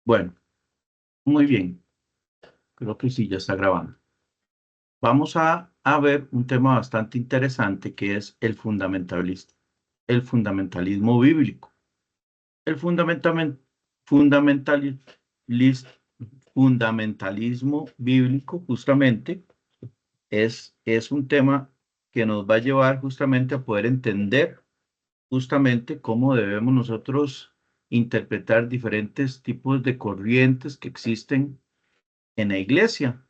Bueno, muy bien. Creo que sí, ya está grabando. Vamos a ver un tema bastante interesante que es el fundamentalismo bíblico. El fundamentalis- fundamentalismo bíblico justamente es un tema que nos va a llevar justamente a poder entender justamente cómo debemos nosotros interpretar diferentes tipos de corrientes que existen en la iglesia,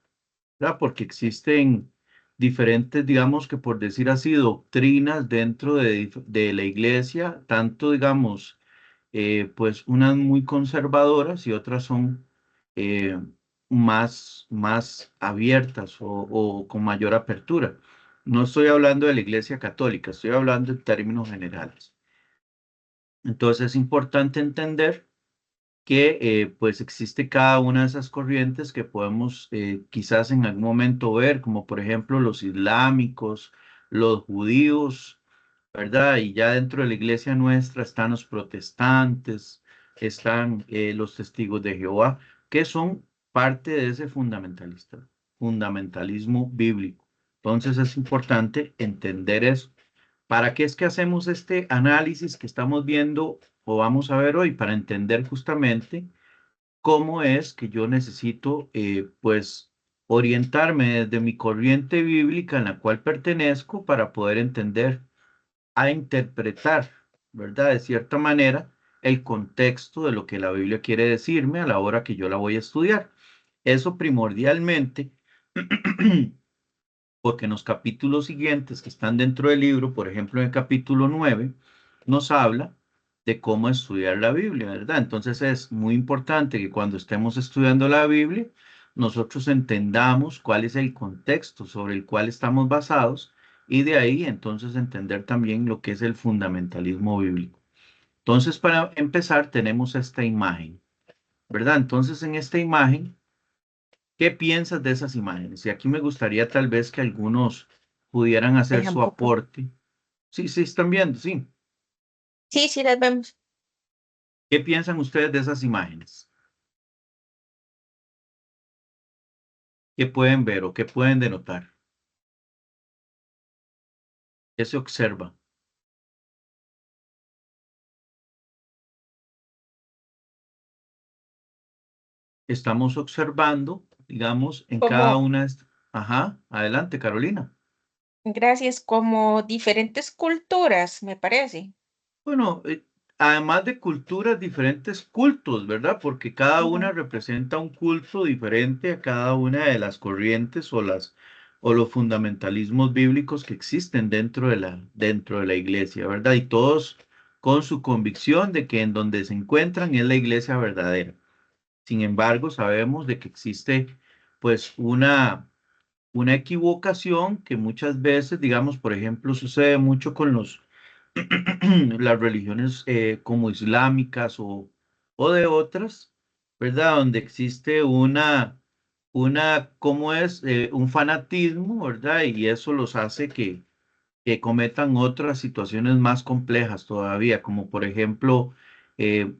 ¿verdad? Porque existen diferentes, digamos que por decir así, doctrinas dentro de la iglesia, tanto, digamos, pues unas muy conservadoras y otras son eh, más abiertas o con mayor apertura. No estoy hablando de la iglesia católica, estoy hablando en términos generales. Entonces es importante entender que pues existe cada una de esas corrientes que podemos quizás en algún momento ver, como por ejemplo los islámicos, los judíos, ¿verdad? Y ya dentro de la iglesia nuestra están los protestantes, están los testigos de Jehová, que son parte de ese fundamentalismo bíblico. Entonces es importante entender eso. ¿Para qué es que hacemos este análisis que estamos viendo o vamos a ver hoy? Para entender justamente cómo es que yo necesito, pues, orientarme desde mi corriente bíblica en la cual pertenezco para poder entender, a interpretar, ¿verdad? De cierta manera, el contexto de lo que la Biblia quiere decirme a la hora que yo la voy a estudiar. Eso primordialmente, porque en los capítulos siguientes que están dentro del libro, por ejemplo, en el capítulo 9 nos habla de cómo estudiar la Biblia, ¿verdad? Entonces es muy importante que cuando estemos estudiando la Biblia, nosotros entendamos cuál es el contexto sobre el cual estamos basados y de ahí entonces entender también lo que es el fundamentalismo bíblico. Entonces, para empezar, tenemos esta imagen, ¿verdad? Entonces, en esta imagen, ¿qué piensas de esas imágenes? Y aquí me gustaría tal vez que algunos pudieran hacer Deja un su poco. aporte. Sí, sí, están viendo, sí. Sí, sí, las vemos. ¿Qué piensan ustedes de esas imágenes? ¿Qué pueden ver o qué pueden denotar? ¿Qué se observa? Estamos observando, digamos, en cada Como, una de Ajá, adelante, Carolina. gracias, como diferentes culturas, me parece. Bueno, además de culturas, diferentes cultos, ¿verdad? Porque cada una Ujú. representa un culto diferente a cada una de las corrientes o los fundamentalismos bíblicos que existen dentro de la iglesia, ¿verdad? Y todos con su convicción de que en donde se encuentran es la iglesia verdadera. Sin embargo, sabemos de que existe pues una equivocación que muchas veces, digamos, por ejemplo, sucede mucho con las religiones como islámicas o de otras, ¿verdad? Donde existe ¿cómo es? Un fanatismo, ¿verdad? Y eso los hace que cometan otras situaciones más complejas todavía, como por ejemplo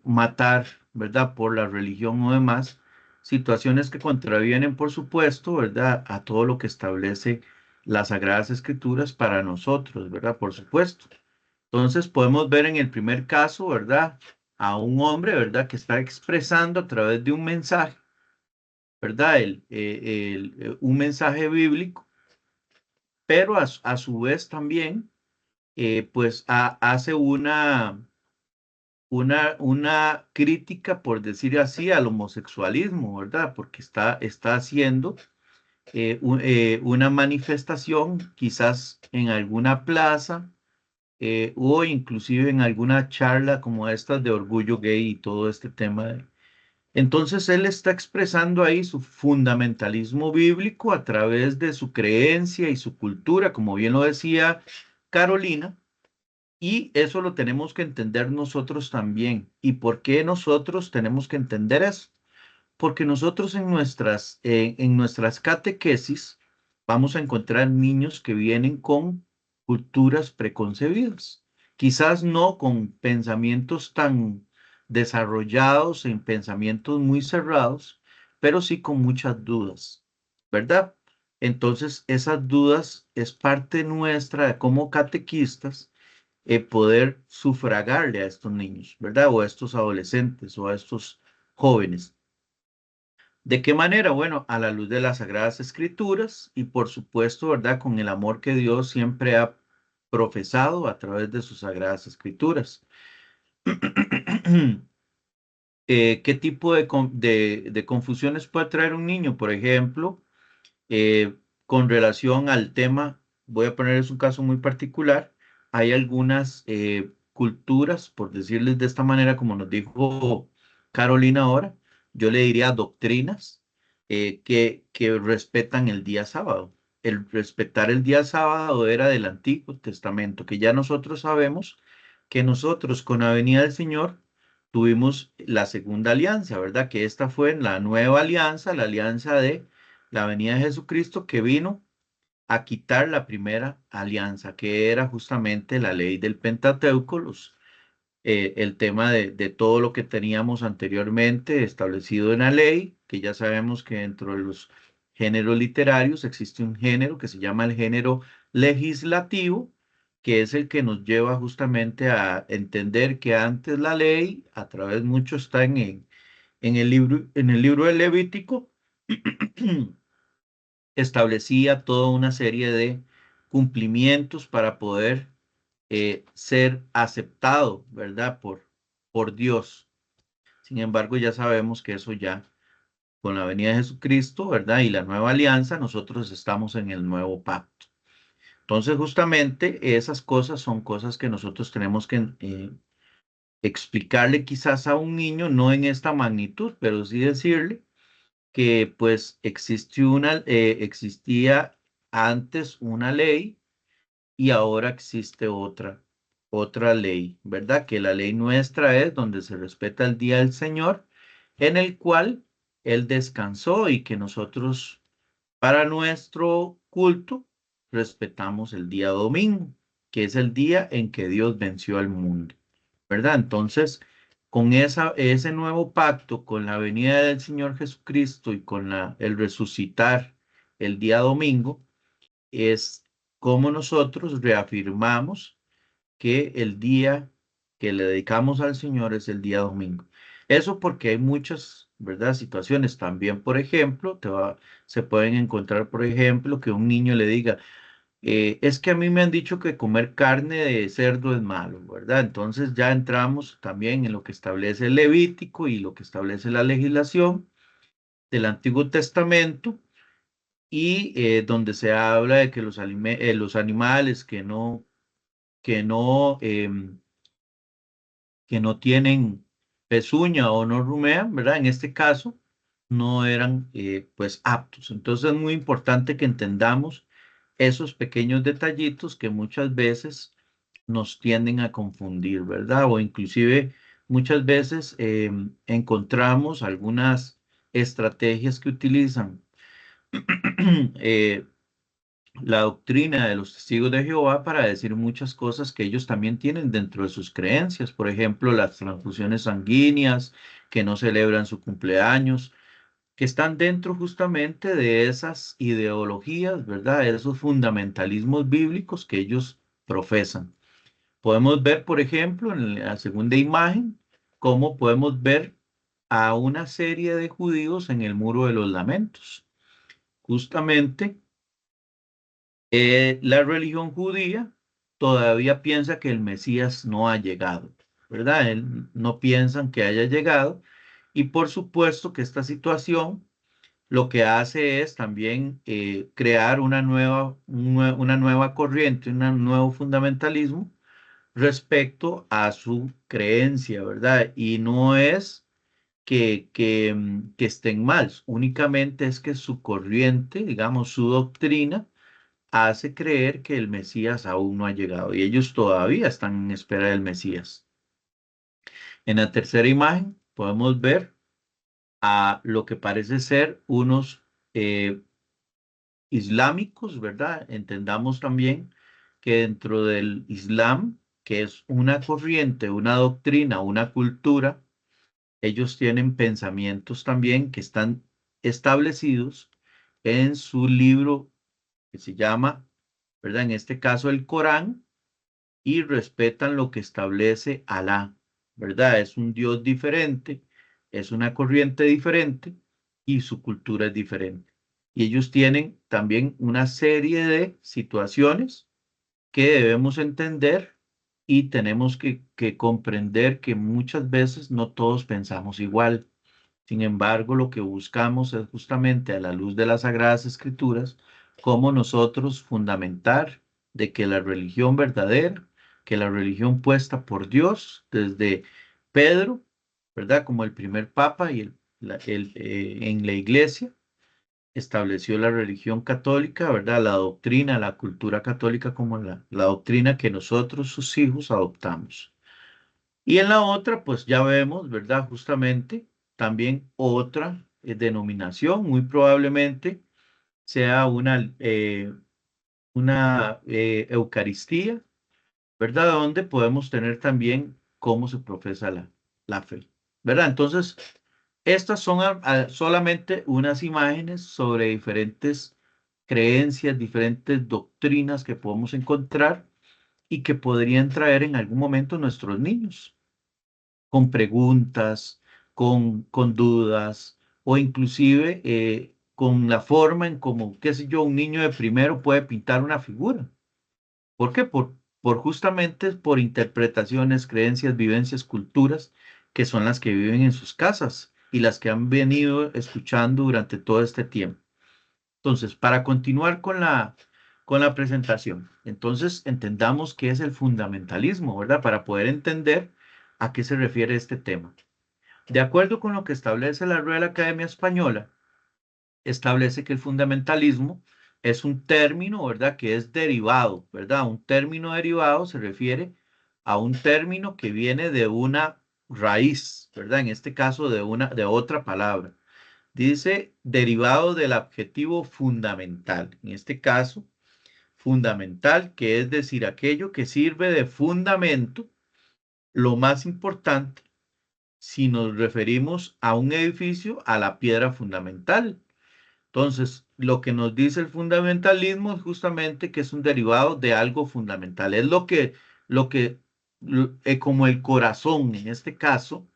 matar, ¿verdad? Por la religión o demás, situaciones que contravienen, por supuesto, ¿verdad? A todo lo que establece las Sagradas Escrituras para nosotros, ¿verdad? Por supuesto. Entonces podemos ver en el primer caso, ¿verdad? A un hombre, ¿verdad? Que está expresando a través de un mensaje, ¿verdad? Un mensaje bíblico, pero a su vez también, pues hace una crítica, por decir así, al homosexualismo, ¿verdad? Porque está haciendo una manifestación, quizás en alguna plaza o inclusive en alguna charla como estas de orgullo gay y todo este tema. Entonces él está expresando ahí su fundamentalismo bíblico a través de su creencia y su cultura, como bien lo decía Carolina, y eso lo tenemos que entender nosotros también. ¿Y por qué nosotros tenemos que entender eso? Porque nosotros en nuestras catequesis vamos a encontrar niños que vienen con culturas preconcebidas, quizás no con pensamientos desarrollados en pensamientos muy cerrados, pero sí con muchas dudas, ¿verdad? Entonces, esas dudas es parte nuestra de como catequistas poder sufragarle a estos niños, ¿verdad? O a estos adolescentes o a estos jóvenes. ¿De qué manera? Bueno, a la luz de las Sagradas Escrituras y por supuesto, ¿verdad? Con el amor que Dios siempre ha profesado a través de sus Sagradas Escrituras. ¿Qué tipo de confusiones puede traer un niño? Por ejemplo, con relación al tema, voy a ponerles un caso muy particular. Hay algunas culturas, por decirles de esta manera, como nos dijo Carolina ahora, yo le diría doctrinas que respetan el día sábado. El respetar el día sábado era del Antiguo Testamento, que ya nosotros sabemos que nosotros con la venida del Señor tuvimos la segunda alianza, ¿verdad? Que esta fue la nueva alianza, la alianza de la venida de Jesucristo que vino a quitar la primera alianza, que era justamente la ley del Pentateuco, el tema de todo lo que teníamos anteriormente establecido en la ley, que ya sabemos que dentro de los géneros literarios existe un género que se llama el género legislativo, que es el que nos lleva justamente a entender que antes la ley, a través mucho está en el libro del Levítico, establecía toda una serie de cumplimientos para poder ser aceptado, ¿verdad? Por Dios. Sin embargo, ya sabemos que eso ya, con la venida de Jesucristo, ¿verdad? Y la nueva alianza, nosotros estamos en el nuevo pacto. Entonces, justamente esas cosas son cosas que nosotros tenemos que explicarle quizás a un niño, no en esta magnitud, pero sí decirle que pues existía antes una ley y ahora existe otra ley, ¿verdad? Que la ley nuestra es donde se respeta el día del Señor, en el cual Él descansó y que nosotros, para nuestro culto, respetamos el día domingo, que es el día en que Dios venció al mundo, ¿verdad? Entonces, con ese nuevo pacto, con la venida del Señor Jesucristo y con el resucitar el día domingo, es como nosotros reafirmamos que el día que le dedicamos al Señor es el día domingo. Eso porque hay muchas, ¿verdad? Situaciones también, por ejemplo, se pueden encontrar, por ejemplo, que un niño le diga, es que a mí me han dicho que comer carne de cerdo es malo, ¿verdad? Entonces ya entramos también en lo que establece el Levítico y lo que establece la legislación del Antiguo Testamento y donde se habla de que los animales que no, que no tienen pezuña o no rumean, ¿verdad? En este caso, no eran pues aptos. Entonces es muy importante que entendamos esos pequeños detallitos que muchas veces nos tienden a confundir, ¿verdad? O inclusive muchas veces encontramos algunas estrategias que utilizan eh, la doctrina de los testigos de Jehová para decir muchas cosas que ellos también tienen dentro de sus creencias. Por ejemplo, las transfusiones sanguíneas, que no celebran su cumpleaños, que están dentro justamente de esas ideologías, ¿verdad? Esos fundamentalismos bíblicos que ellos profesan. Podemos ver, por ejemplo, en la segunda imagen, cómo podemos ver a una serie de judíos en el Muro de los Lamentos. Justamente la religión judía todavía piensa que el Mesías no ha llegado, ¿verdad? No piensan que haya llegado y por supuesto que esta situación lo que hace es también crear una nueva corriente, un nuevo fundamentalismo respecto a su creencia, ¿verdad? Y no es que estén mal, únicamente es que su corriente, digamos, su doctrina, hace creer que el Mesías aún no ha llegado y ellos todavía están en espera del Mesías. En la tercera imagen podemos ver a lo que parece ser unos islámicos, ¿verdad? Entendamos también que dentro del Islam, que es una corriente, una doctrina, una cultura, ellos tienen pensamientos también que están establecidos en su libro que se llama, ¿verdad? En este caso el Corán, y respetan lo que establece Alá, ¿verdad? Es un Dios diferente, es una corriente diferente y su cultura es diferente. Y ellos tienen también una serie de situaciones que debemos entender y tenemos que comprender que muchas veces no todos pensamos igual. Sin embargo, lo que buscamos es justamente a la luz de las Sagradas Escrituras, cómo nosotros fundamentar de que la religión verdadera, que la religión puesta por Dios desde Pedro, ¿verdad? Como el primer papa y en la iglesia, estableció la religión católica, ¿verdad? La doctrina, la cultura católica como la doctrina que nosotros, sus hijos, adoptamos. Y en la otra, pues ya vemos, ¿verdad? Justamente también otra denominación, muy probablemente sea una Eucaristía, ¿verdad? Donde podemos tener también cómo se profesa la fe, ¿verdad? Entonces, estas son solamente unas imágenes sobre diferentes creencias, diferentes doctrinas que podemos encontrar y que podrían traer en algún momento nuestros niños con preguntas, con dudas o inclusive con la forma en cómo, qué sé yo, un niño de primero puede pintar una figura. ¿Por qué? Por justamente por interpretaciones, creencias, vivencias, culturas que son las que viven en sus casas y las que han venido escuchando durante todo este tiempo. Entonces, para continuar con la presentación, entonces entendamos qué es el fundamentalismo, ¿verdad? Para poder entender a qué se refiere este tema. De acuerdo con lo que establece la Real Academia Española, establece que el fundamentalismo es un término, ¿verdad? Que es derivado, ¿verdad? Un término derivado se refiere a un término que viene de una raíz, ¿verdad? En este caso de otra palabra. Dice derivado del adjetivo fundamental. En este caso, fundamental, que es decir, aquello que sirve de fundamento, lo más importante si nos referimos a un edificio, a la piedra fundamental. Entonces, lo que nos dice el fundamentalismo es justamente que es un derivado de algo fundamental. Es como el corazón, en este caso,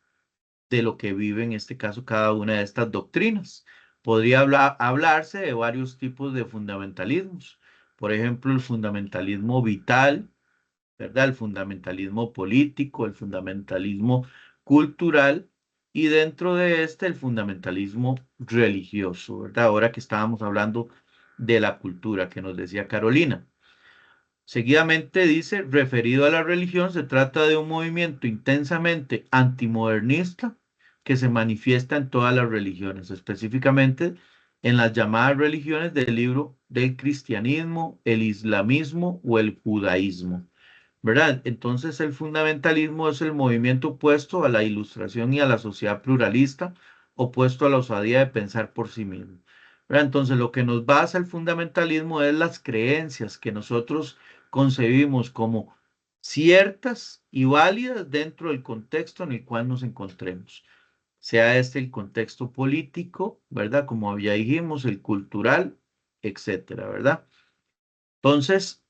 de lo que vive, en este caso, cada una de estas doctrinas. Podría hablarse de varios tipos de fundamentalismos. Por ejemplo, el fundamentalismo vital, ¿verdad? El fundamentalismo político, el fundamentalismo cultural y dentro de este el fundamentalismo religioso, ¿verdad? Ahora que estábamos hablando de la cultura que nos decía Carolina. Seguidamente dice, referido a la religión, se trata de un movimiento intensamente antimodernista que se manifiesta en todas las religiones, específicamente en las llamadas religiones del libro del cristianismo, el islamismo o el judaísmo. ¿Verdad? Entonces el fundamentalismo es el movimiento opuesto a la ilustración y a la sociedad pluralista, opuesto a la osadía de pensar por sí mismo. ¿Verdad? Entonces lo que nos basa el fundamentalismo es las creencias que nosotros concebimos como ciertas y válidas dentro del contexto en el cual nos encontremos. Sea este el contexto político, ¿verdad? Como ya dijimos, el cultural, etcétera, ¿verdad? Entonces,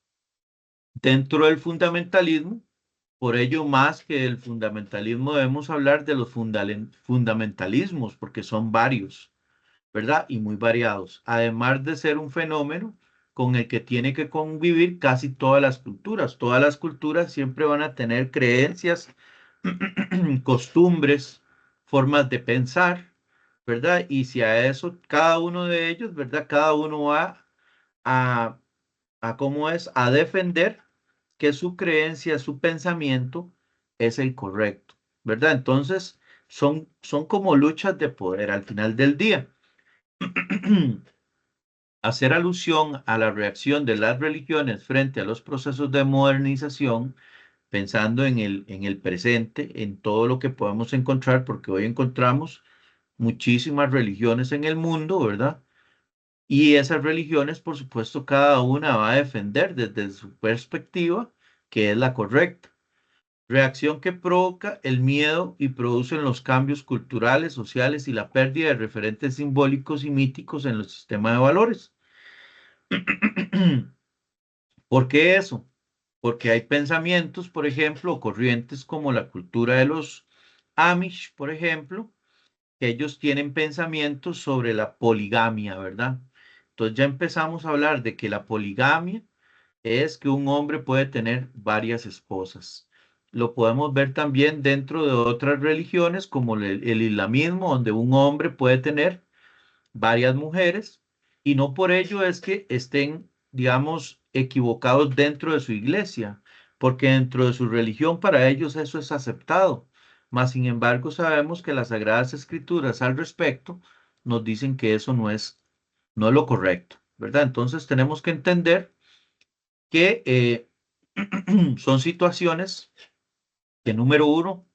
dentro del fundamentalismo, por ello, más que el fundamentalismo, debemos hablar de los fundamentalismos, porque son varios, ¿verdad? Y muy variados, además de ser un fenómeno con el que tiene que convivir casi todas las culturas. Todas las culturas siempre van a tener creencias, costumbres, formas de pensar, ¿verdad? Y si a eso, cada uno de ellos, ¿verdad? Cada uno va a, cómo es, a defender que su creencia, su pensamiento es el correcto, ¿verdad? Entonces, son como luchas de poder al final del día. Hacer alusión a la reacción de las religiones frente a los procesos de modernización, pensando en el presente, en todo lo que podemos encontrar, porque hoy encontramos muchísimas religiones en el mundo, ¿verdad? Y esas religiones, por supuesto, cada una va a defender desde su perspectiva que es la correcta. Reacción que provoca el miedo y producen los cambios culturales, sociales y la pérdida de referentes simbólicos y míticos en los sistemas de valores. ¿Por qué eso? Porque hay pensamientos, por ejemplo, o corrientes como la cultura de los Amish, por ejemplo, que ellos tienen pensamientos sobre la poligamia, ¿verdad? Entonces ya empezamos a hablar de que la poligamia es que un hombre puede tener varias esposas. Lo podemos ver también dentro de otras religiones como el islamismo, donde un hombre puede tener varias mujeres y no por ello es que estén, digamos, equivocados dentro de su iglesia, porque dentro de su religión para ellos eso es aceptado. Mas, sin embargo, sabemos que las Sagradas Escrituras al respecto nos dicen que eso no es lo correcto, ¿verdad? Entonces tenemos que entender que son situaciones que, número uno,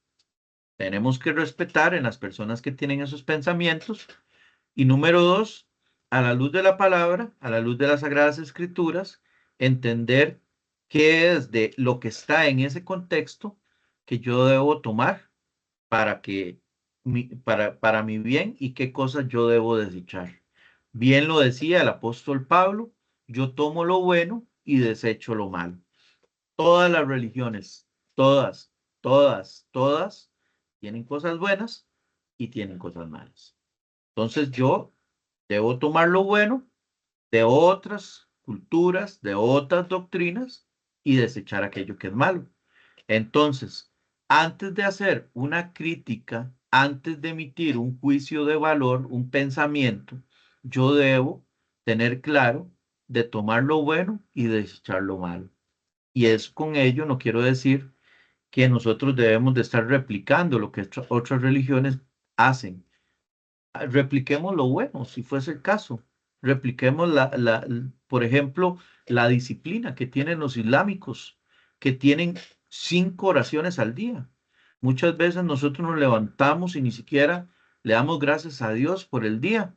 tenemos que respetar en las personas que tienen esos pensamientos. Y número dos, a la luz de la palabra, a la luz de las Sagradas Escrituras, entender qué es de lo que está en ese contexto que yo debo tomar para para mi bien y qué cosas yo debo desechar. Bien lo decía el apóstol Pablo, yo tomo lo bueno y desecho lo malo. Todas las religiones, todas tienen cosas buenas y tienen cosas malas. Entonces yo debo tomar lo bueno de otras culturas, de otras doctrinas y desechar aquello que es malo. Entonces, antes de hacer una crítica, antes de emitir un juicio de valor, un pensamiento, yo debo tener claro de tomar lo bueno y desechar lo malo. Y es con ello, no quiero decir que nosotros debemos de estar replicando lo que otras religiones hacen. Repliquemos lo bueno, si fuese el caso. Repliquemos por ejemplo, la disciplina que tienen los islámicos, que tienen 5 oraciones al día. Muchas veces nosotros nos levantamos y ni siquiera le damos gracias a Dios por el día.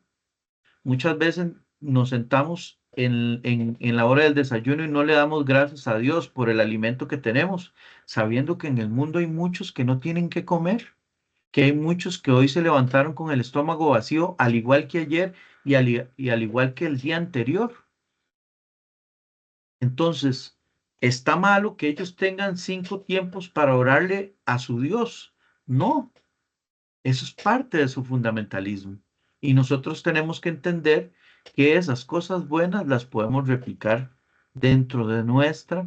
Muchas veces nos sentamos en la hora del desayuno y no le damos gracias a Dios por el alimento que tenemos, sabiendo que en el mundo hay muchos que no tienen que comer, que hay muchos que hoy se levantaron con el estómago vacío, al igual que ayer y al igual que el día anterior. Entonces, ¿está malo que ellos tengan 5 tiempos para orarle a su Dios? No, eso es parte de su fundamentalismo. Y nosotros tenemos que entender que esas cosas buenas las podemos replicar dentro de nuestra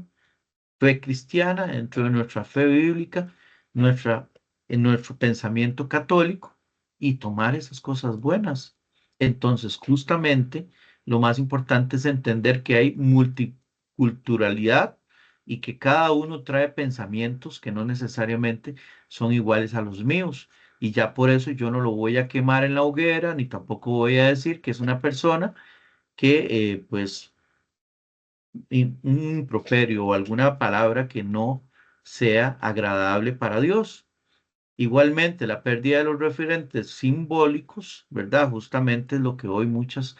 fe cristiana, dentro de nuestra fe bíblica, nuestra, en nuestro pensamiento católico y tomar esas cosas buenas. Entonces, justamente, lo más importante es entender que hay multiculturalidad y que cada uno trae pensamientos que no necesariamente son iguales a los míos. Y ya por eso yo no lo voy a quemar en la hoguera, ni tampoco voy a decir que es una persona que, pues, un improperio o alguna palabra que no sea agradable para Dios. Igualmente, la pérdida de los referentes simbólicos, ¿verdad? Justamente es lo que hoy muchas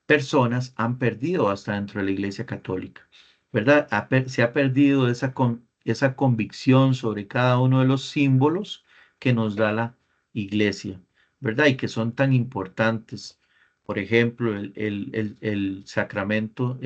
personas han perdido hasta dentro de la Iglesia Católica, ¿verdad? Se ha perdido esa convicción sobre cada uno de los símbolos que nos da la Iglesia, ¿verdad? Y que son tan importantes. Por ejemplo, el sacramento,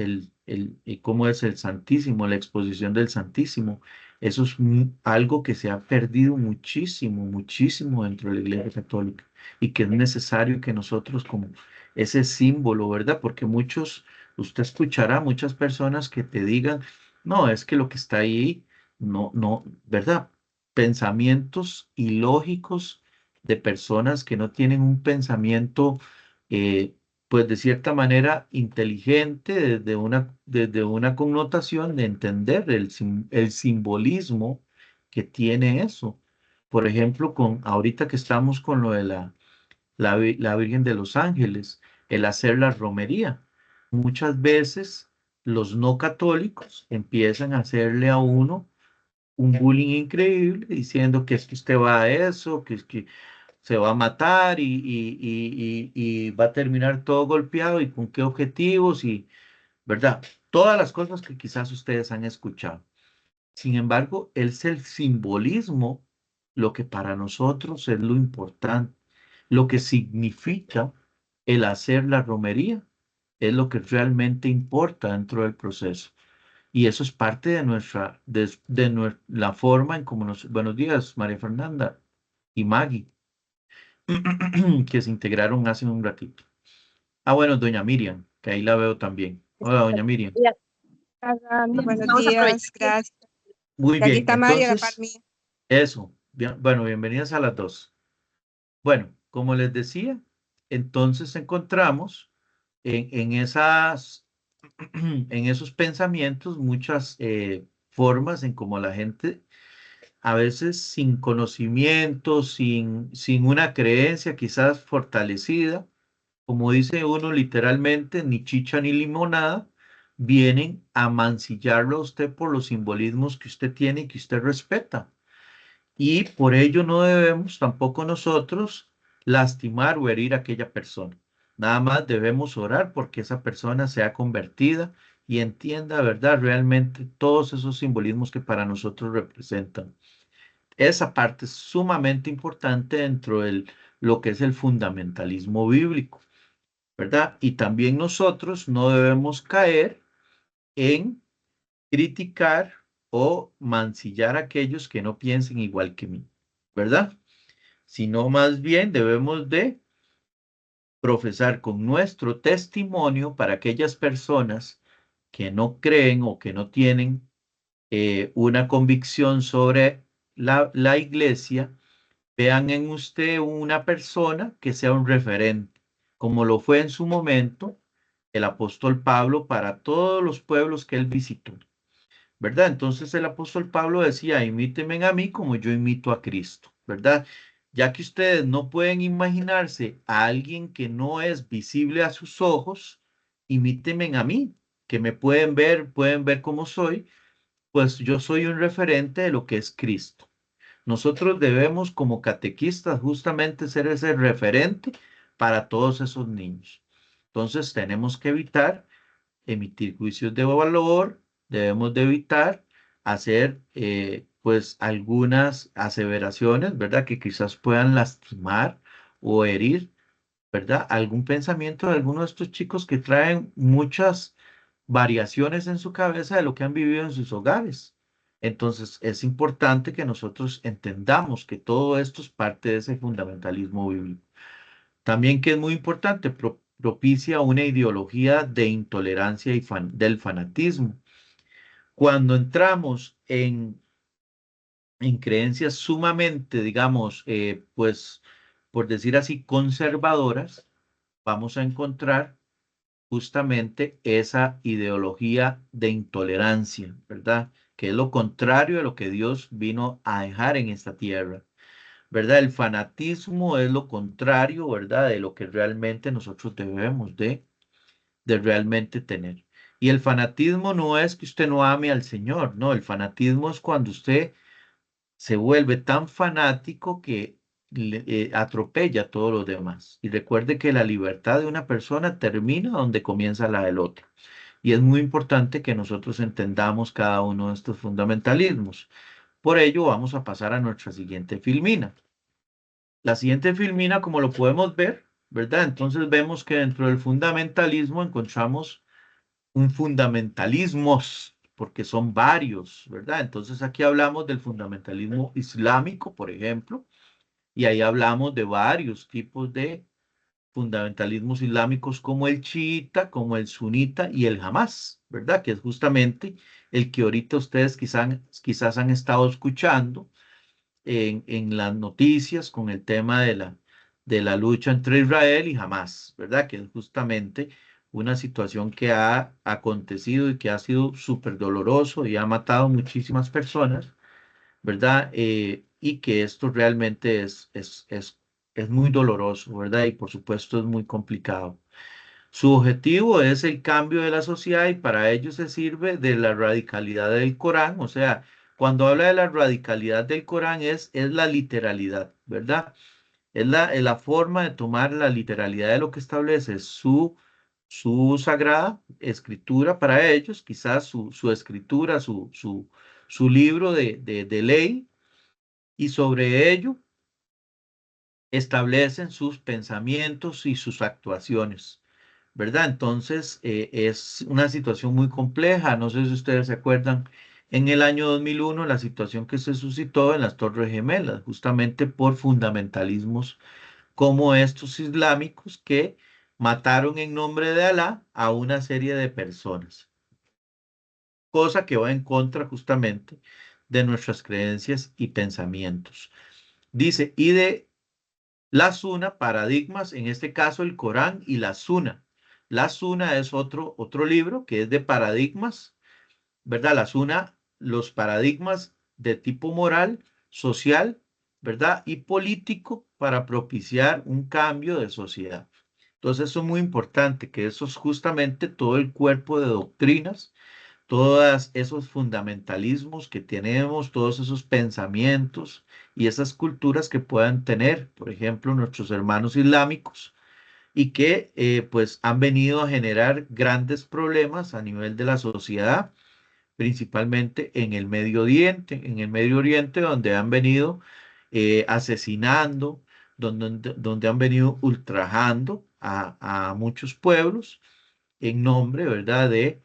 cómo es el Santísimo, la exposición del Santísimo. Eso es algo que se ha perdido muchísimo dentro de la Iglesia Católica y que es necesario que nosotros como ese símbolo, ¿verdad? Porque usted escuchará muchas personas que te digan, no, es que lo que está ahí, no, ¿verdad? Pensamientos ilógicos de personas que no tienen un pensamiento, eh, pues de cierta manera inteligente, desde una connotación de entender el simbolismo que tiene eso. Por ejemplo, ahorita que estamos con lo de la Virgen de los Ángeles, el hacer la romería. Muchas veces los no católicos empiezan a hacerle a uno un bullying increíble diciendo que es que usted va a eso, que es que se va a matar y va a terminar todo golpeado y con qué objetivos y, ¿verdad? Todas las cosas que quizás ustedes han escuchado. Sin embargo, es el simbolismo lo que para nosotros es lo importante, lo que significa el hacer la romería, es lo que realmente importa dentro del proceso. Y eso es parte de la forma en cómo nos... Buenos días, María Fernanda y Maggie, que se integraron hace un ratito. Ah, bueno, doña Miriam, que ahí la veo también. Hola, doña Miriam. Ya, buenos Vamos a aprovechar. días, gracias. Muy Y aquí bien, está María, la par entonces, mía. eso. Bueno, bienvenidas a las dos. Bueno, como les decía, entonces encontramos en en esos pensamientos muchas formas en cómo la gente, a veces sin conocimiento, sin una creencia quizás fortalecida, como dice uno literalmente, ni chicha ni limonada, vienen a mancillarlo a usted por los simbolismos que usted tiene y que usted respeta. Y por ello no debemos tampoco nosotros lastimar o herir a aquella persona. Nada más debemos orar porque esa persona sea convertida y entienda, ¿verdad? Realmente todos esos simbolismos que para nosotros representan. Esa parte es sumamente importante dentro de lo que es el fundamentalismo bíblico, ¿verdad? Y también nosotros no debemos caer en criticar o mancillar a aquellos que no piensen igual que mí, ¿verdad? Sino más bien debemos de profesar con nuestro testimonio para aquellas personas que no creen o que no tienen una convicción sobre la iglesia, vean en usted una persona que sea un referente, como lo fue en su momento el apóstol Pablo para todos los pueblos que él visitó. ¿Verdad? Entonces el apóstol Pablo decía, imítenme a mí como yo imito a Cristo, ¿verdad? Ya que ustedes no pueden imaginarse a alguien que no es visible a sus ojos, imítenme a mí, que me pueden ver cómo soy, pues yo soy un referente de lo que es Cristo. Nosotros debemos como catequistas justamente ser ese referente para todos esos niños. Entonces tenemos que evitar emitir juicios de valor, debemos de evitar hacer pues algunas aseveraciones, ¿verdad? Que quizás puedan lastimar o herir, ¿verdad? Algún pensamiento de alguno de estos chicos que traen muchas variaciones en su cabeza de lo que han vivido en sus hogares. Entonces, es importante que nosotros entendamos que todo esto es parte de ese fundamentalismo bíblico. También que es muy importante, propicia una ideología de intolerancia y del fanatismo. Cuando entramos en creencias sumamente, digamos, pues, por decir así, conservadoras, vamos a encontrar justamente esa ideología de intolerancia, ¿verdad? Que es lo contrario de lo que Dios vino a dejar en esta tierra. ¿Verdad? El fanatismo es lo contrario, ¿verdad? De lo que realmente nosotros debemos de realmente tener. Y el fanatismo no es que usted no ame al Señor, no, el fanatismo es cuando usted se vuelve tan fanático que atropella a todos los demás. Y recuerde que la libertad de una persona termina donde comienza la del otro. Y es muy importante que nosotros entendamos cada uno de estos fundamentalismos. Por ello, vamos a pasar a nuestra siguiente filmina. La siguiente filmina, como lo podemos ver, ¿verdad? Entonces vemos que dentro del fundamentalismo encontramos un fundamentalismos, porque son varios, ¿verdad? Entonces aquí hablamos del fundamentalismo islámico, por ejemplo, y ahí hablamos de varios tipos de fundamentalismos islámicos como el chiita, como el sunita y el Hamas, ¿verdad? Que es justamente el que ahorita ustedes quizás han estado escuchando en las noticias con el tema de la lucha entre Israel y Hamas, ¿verdad? Que es justamente una situación que ha acontecido y que ha sido súper doloroso y ha matado muchísimas personas, ¿verdad? Y que esto realmente es muy doloroso, ¿verdad? Y por supuesto es muy complicado. Su objetivo es el cambio de la sociedad y para ello se sirve de la radicalidad del Corán. O sea, cuando habla de la radicalidad del Corán es la literalidad, ¿verdad? Es la forma de tomar la literalidad de lo que establece su sagrada escritura para ellos, quizás su escritura, su libro de ley, y sobre ello establecen sus pensamientos y sus actuaciones, ¿verdad? Entonces, es una situación muy compleja. No sé si ustedes se acuerdan, en el año 2001, la situación que se suscitó en las Torres Gemelas, justamente por fundamentalismos como estos islámicos que mataron en nombre de Alá a una serie de personas, cosa que va en contra justamente de nuestras creencias y pensamientos. Dice, y de la Suna, paradigmas, en este caso el Corán y la Suna. La Suna es otro libro que es de paradigmas, ¿verdad? La Suna, los paradigmas de tipo moral, social, ¿verdad? Y político para propiciar un cambio de sociedad. Entonces, eso es muy importante, que eso es justamente todo el cuerpo de doctrinas, todos esos fundamentalismos que tenemos, todos esos pensamientos y esas culturas que puedan tener, por ejemplo, nuestros hermanos islámicos y que pues han venido a generar grandes problemas a nivel de la sociedad, principalmente en el Medio Oriente, donde han venido asesinando, donde han venido ultrajando a muchos pueblos en nombre, ¿verdad?, de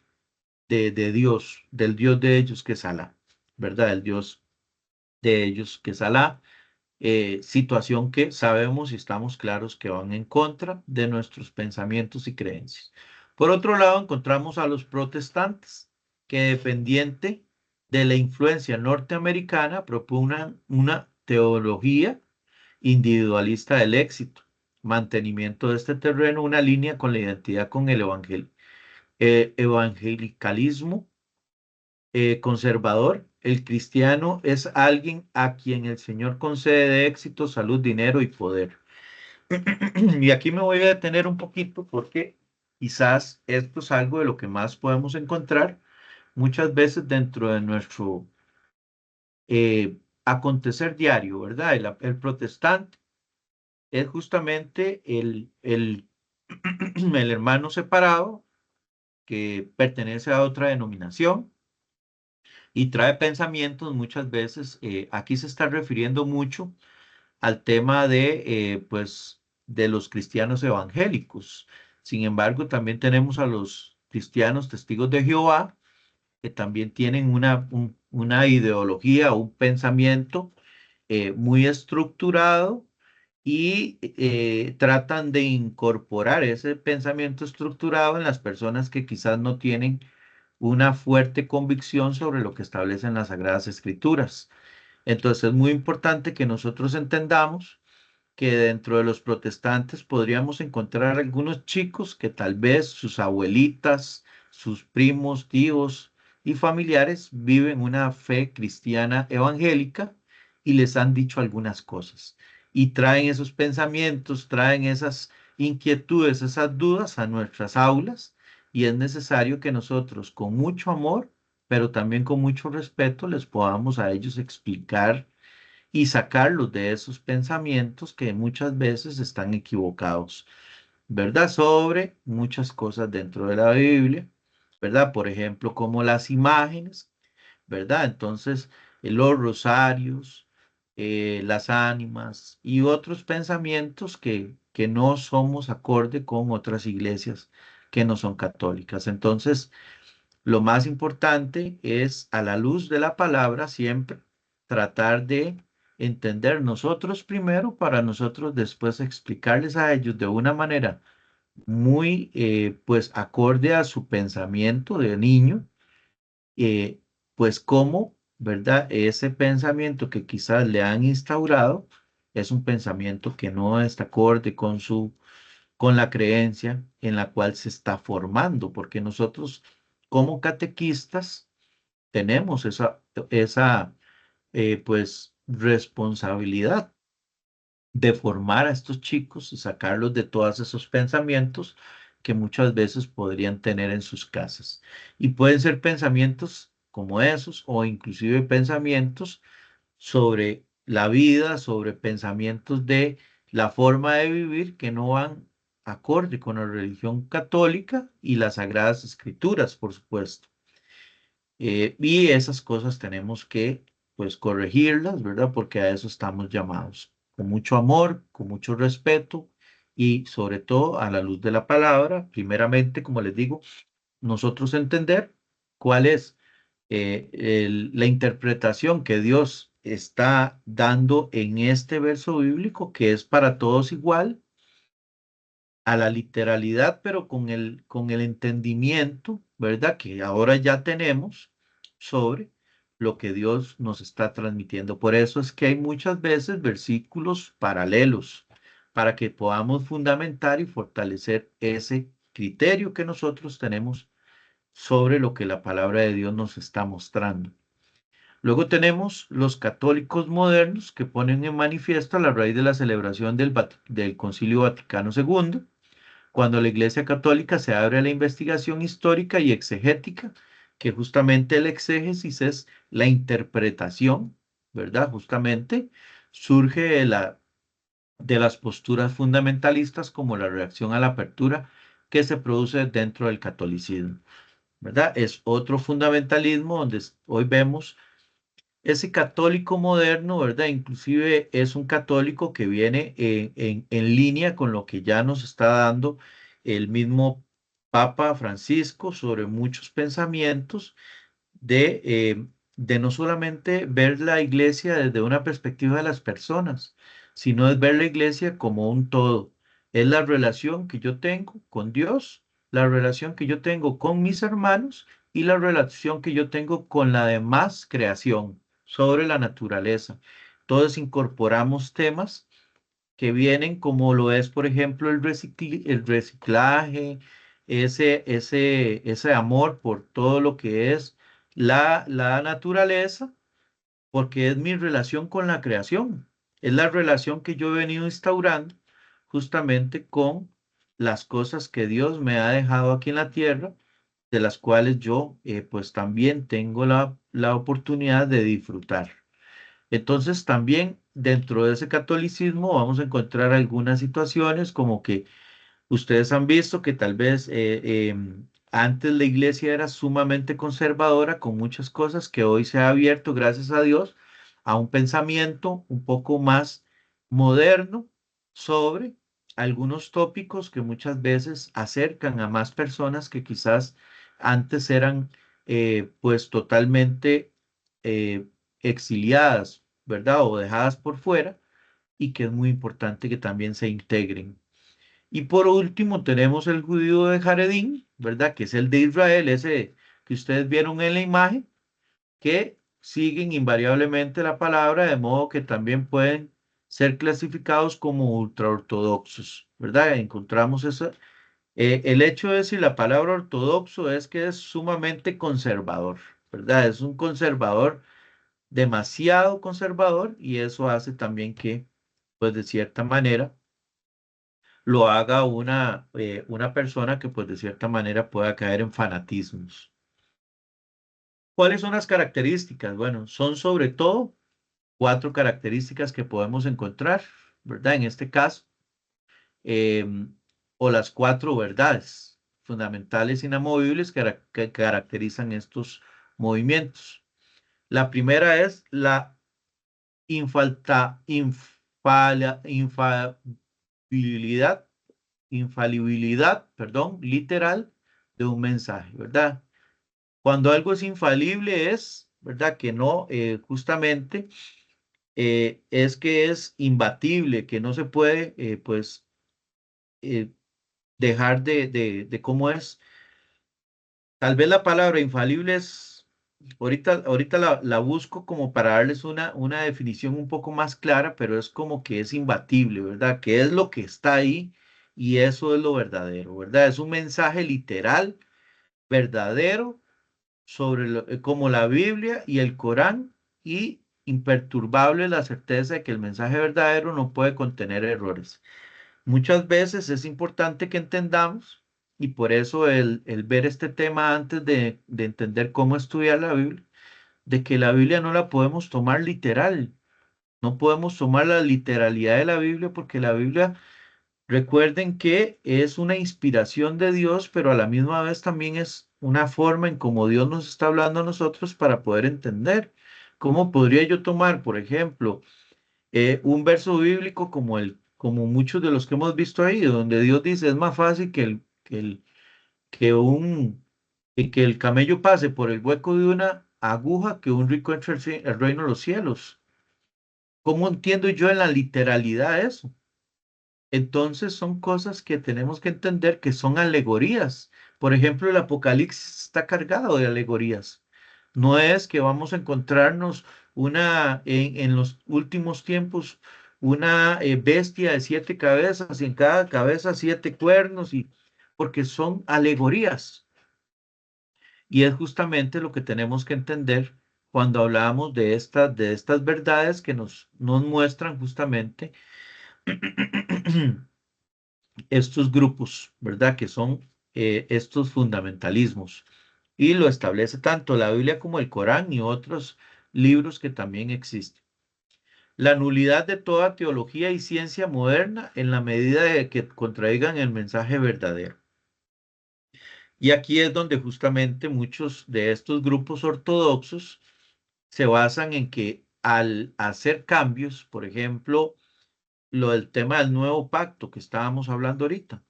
Dios, del Dios de ellos que es Alá, ¿verdad? El Dios de ellos que es Alá, situación que sabemos y estamos claros que van en contra de nuestros pensamientos y creencias. Por otro lado, encontramos a los protestantes, que dependiente de la influencia norteamericana propugnan una teología individualista del éxito, mantenimiento de este terreno, una línea con la identidad con el evangelicalismo conservador. El cristiano es alguien a quien el Señor concede éxito, salud, dinero y poder. Y aquí me voy a detener un poquito porque quizás esto es algo de lo que más podemos encontrar muchas veces dentro de nuestro acontecer diario, ¿verdad? El protestante es justamente el hermano separado que pertenece a otra denominación y trae pensamientos muchas veces. Aquí se está refiriendo mucho al tema pues, de los cristianos evangélicos. Sin embargo, también tenemos a los cristianos testigos de Jehová, que también tienen una ideología, un pensamiento muy estructurado y tratan de incorporar ese pensamiento estructurado en las personas que quizás no tienen una fuerte convicción sobre lo que establecen las Sagradas Escrituras. Entonces es muy importante que nosotros entendamos que dentro de los protestantes podríamos encontrar algunos chicos que tal vez sus abuelitas, sus primos, tíos y familiares viven una fe cristiana evangélica y les han dicho algunas cosas y traen esos pensamientos, traen esas inquietudes, esas dudas a nuestras aulas y es necesario que nosotros con mucho amor, pero también con mucho respeto les podamos a ellos explicar y sacarlos de esos pensamientos que muchas veces están equivocados, ¿verdad? Sobre muchas cosas dentro de la Biblia, ¿verdad? Por ejemplo, como las imágenes, ¿verdad? Entonces, los rosarios, las ánimas y otros pensamientos que no somos acorde con otras iglesias que no son católicas. Entonces, lo más importante es, a la luz de la palabra, siempre tratar de entender nosotros primero para nosotros después explicarles a ellos de una manera muy, pues, acorde a su pensamiento de niño, eh, pues, cómo, ¿verdad? Ese pensamiento que quizás le han instaurado es un pensamiento que no está acorde con la creencia en la cual se está formando, porque nosotros como catequistas tenemos esa pues responsabilidad de formar a estos chicos y sacarlos de todos esos pensamientos que muchas veces podrían tener en sus casas. Y pueden ser pensamientos como esos o inclusive pensamientos sobre la vida, sobre pensamientos de la forma de vivir que no van acorde con la religión católica y las sagradas escrituras, por supuesto. Y esas cosas tenemos que, pues, corregirlas, ¿verdad? Porque a eso estamos llamados, con mucho amor, con mucho respeto y sobre todo a la luz de la palabra, primeramente, como les digo, nosotros entender cuál es la interpretación que Dios está dando en este verso bíblico, que es para todos igual, a la literalidad, pero con el entendimiento, ¿verdad? Que ahora ya tenemos sobre lo que Dios nos está transmitiendo. Por eso es que hay muchas veces versículos paralelos para que podamos fundamentar y fortalecer ese criterio que nosotros tenemos sobre lo que la palabra de Dios nos está mostrando. Luego tenemos los católicos modernos que ponen en manifiesto a la raíz de la celebración del Concilio Vaticano II, cuando la Iglesia Católica se abre a la investigación histórica y exegética, que justamente el exégesis es la interpretación, ¿verdad? Justamente surge de las posturas fundamentalistas como la reacción a la apertura que se produce dentro del catolicismo, ¿verdad? Es otro fundamentalismo donde hoy vemos ese católico moderno, ¿verdad? Inclusive es un católico que viene en línea con lo que ya nos está dando el mismo Papa Francisco sobre muchos pensamientos de no solamente ver la iglesia desde una perspectiva de las personas, sino es ver la iglesia como un todo. Es la relación que yo tengo con Dios, la relación que yo tengo con mis hermanos y la relación que yo tengo con la demás creación sobre la naturaleza. Entonces incorporamos temas que vienen como lo es, por ejemplo, el reciclaje, ese amor por todo lo que es la naturaleza, porque es mi relación con la creación, es la relación que yo he venido instaurando justamente con las cosas que Dios me ha dejado aquí en la tierra, de las cuales yo pues también tengo la oportunidad de disfrutar. Entonces también dentro de ese catolicismo vamos a encontrar algunas situaciones como que ustedes han visto que tal vez antes la iglesia era sumamente conservadora con muchas cosas que hoy se ha abierto, gracias a Dios, a un pensamiento un poco más moderno sobre algunos tópicos que muchas veces acercan a más personas que quizás antes eran pues totalmente eh, exiliadas, ¿verdad? O dejadas por fuera y que es muy importante que también se integren. Y por último tenemos el judío de Jaredín, ¿verdad? Que es el de Israel, ese que ustedes vieron en la imagen, que siguen invariablemente la palabra, de modo que también pueden ser clasificados como ultraortodoxos, ¿verdad? Encontramos eso. El hecho de decir la palabra ortodoxo es que es sumamente conservador, ¿verdad? Es un conservador, demasiado conservador, y eso hace también que, pues de cierta manera, lo haga una persona que pues de cierta manera pueda caer en fanatismos. ¿Cuáles son las características? Bueno, son sobre todo cuatro características que podemos encontrar, ¿verdad? En este caso, o las cuatro verdades fundamentales inamovibles que caracterizan estos movimientos. La primera es la infalibilidad perdón, literal de un mensaje, ¿verdad? Cuando algo es infalible es, ¿verdad? Que no, justamente, es que es imbatible, que no se puede, pues, eh, dejar de cómo es. Tal vez la palabra infalible es, ahorita la busco como para darles una definición un poco más clara, pero es como que es imbatible, ¿verdad? Que es lo que está ahí y eso es lo verdadero, ¿verdad? Es un mensaje literal, verdadero, sobre como la Biblia y el Corán, y imperturbable la certeza de que el mensaje verdadero no puede contener errores. Muchas veces es importante que entendamos, y por eso el ver este tema antes de entender cómo estudiar la Biblia, de que la Biblia no la podemos tomar literal. No podemos tomar la literalidad de la Biblia porque la Biblia, recuerden que es una inspiración de Dios, pero a la misma vez también es una forma en cómo Dios nos está hablando a nosotros para poder entender. ¿Cómo podría yo tomar, por ejemplo, un verso bíblico como muchos de los que hemos visto ahí, donde Dios dice, es más fácil que el camello pase por el hueco de una aguja que un rico entre al reino de los cielos? ¿Cómo entiendo yo en la literalidad eso? Entonces son cosas que tenemos que entender que son alegorías. Por ejemplo, el Apocalipsis está cargado de alegorías. No es que vamos a encontrarnos en los últimos tiempos una bestia de 7 cabezas y en cada cabeza 7 cuernos, porque son alegorías. Y es justamente lo que tenemos que entender cuando hablamos de estas verdades que nos muestran justamente estos grupos, ¿verdad? Que son estos fundamentalismos. Y lo establece tanto la Biblia como el Corán y otros libros que también existen. La nulidad de toda teología y ciencia moderna en la medida de que contradigan el mensaje verdadero. Y aquí es donde justamente muchos de estos grupos ortodoxos se basan en que al hacer cambios, por ejemplo, lo del tema del nuevo pacto que estábamos hablando ahorita,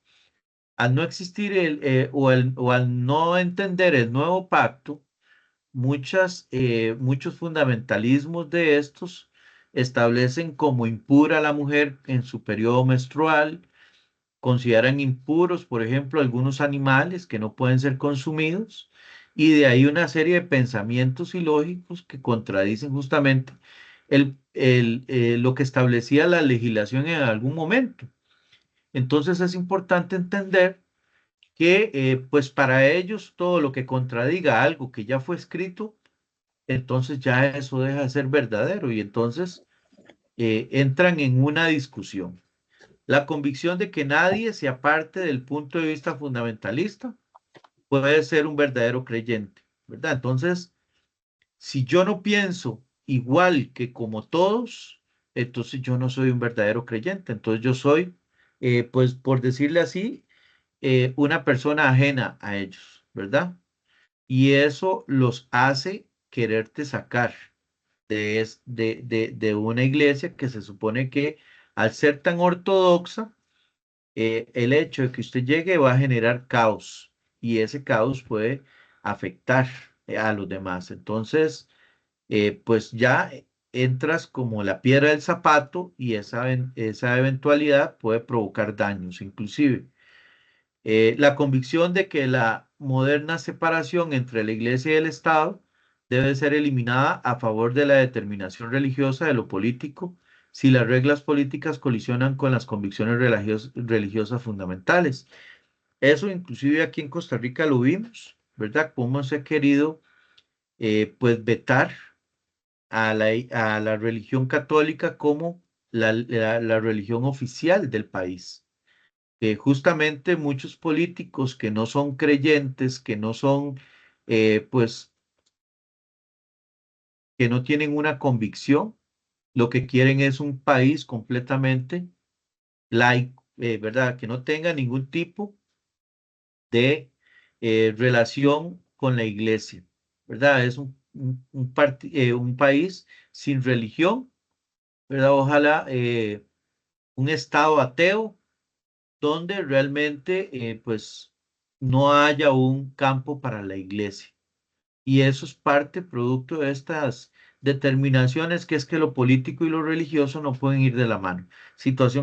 al no existir o al no entender el nuevo pacto, muchos fundamentalismos de estos establecen como impura a la mujer en su periodo menstrual, consideran impuros, por ejemplo, algunos animales que no pueden ser consumidos, y de ahí una serie de pensamientos ilógicos que contradicen justamente lo que establecía la legislación en algún momento. Entonces es importante entender que pues para ellos todo lo que contradiga algo que ya fue escrito, entonces ya eso deja de ser verdadero y entonces entran en una discusión. La convicción de que nadie se aparte del punto de vista fundamentalista puede ser un verdadero creyente, ¿verdad? Entonces, si yo no pienso igual que como todos, entonces yo no soy un verdadero creyente. Entonces yo soy, pues por decirle así, una persona ajena a ellos, ¿verdad? Y eso los hace quererte sacar de una iglesia que se supone que al ser tan ortodoxa, el hecho de que usted llegue va a generar caos y ese caos puede afectar a los demás. Entonces, pues ya entras como la piedra del zapato y esa eventualidad puede provocar daños, inclusive. La convicción de que la moderna separación entre la Iglesia y el Estado debe ser eliminada a favor de la determinación religiosa de lo político si las reglas políticas colisionan con las convicciones religiosas fundamentales. Eso inclusive aquí en Costa Rica lo vimos, ¿verdad? Cómo se ha querido pues vetar a la religión católica como la religión oficial del país. Justamente muchos políticos que no son creyentes, que no son, pues, que no tienen una convicción, lo que quieren es un país completamente laico, ¿verdad? Que no tenga ningún tipo de relación con la iglesia, ¿verdad? Es un país sin religión, ¿verdad? Ojalá un estado ateo donde realmente pues no haya un campo para la iglesia. Y eso es parte, producto de estas determinaciones, que es que lo político y lo religioso no pueden ir de la mano. Situación que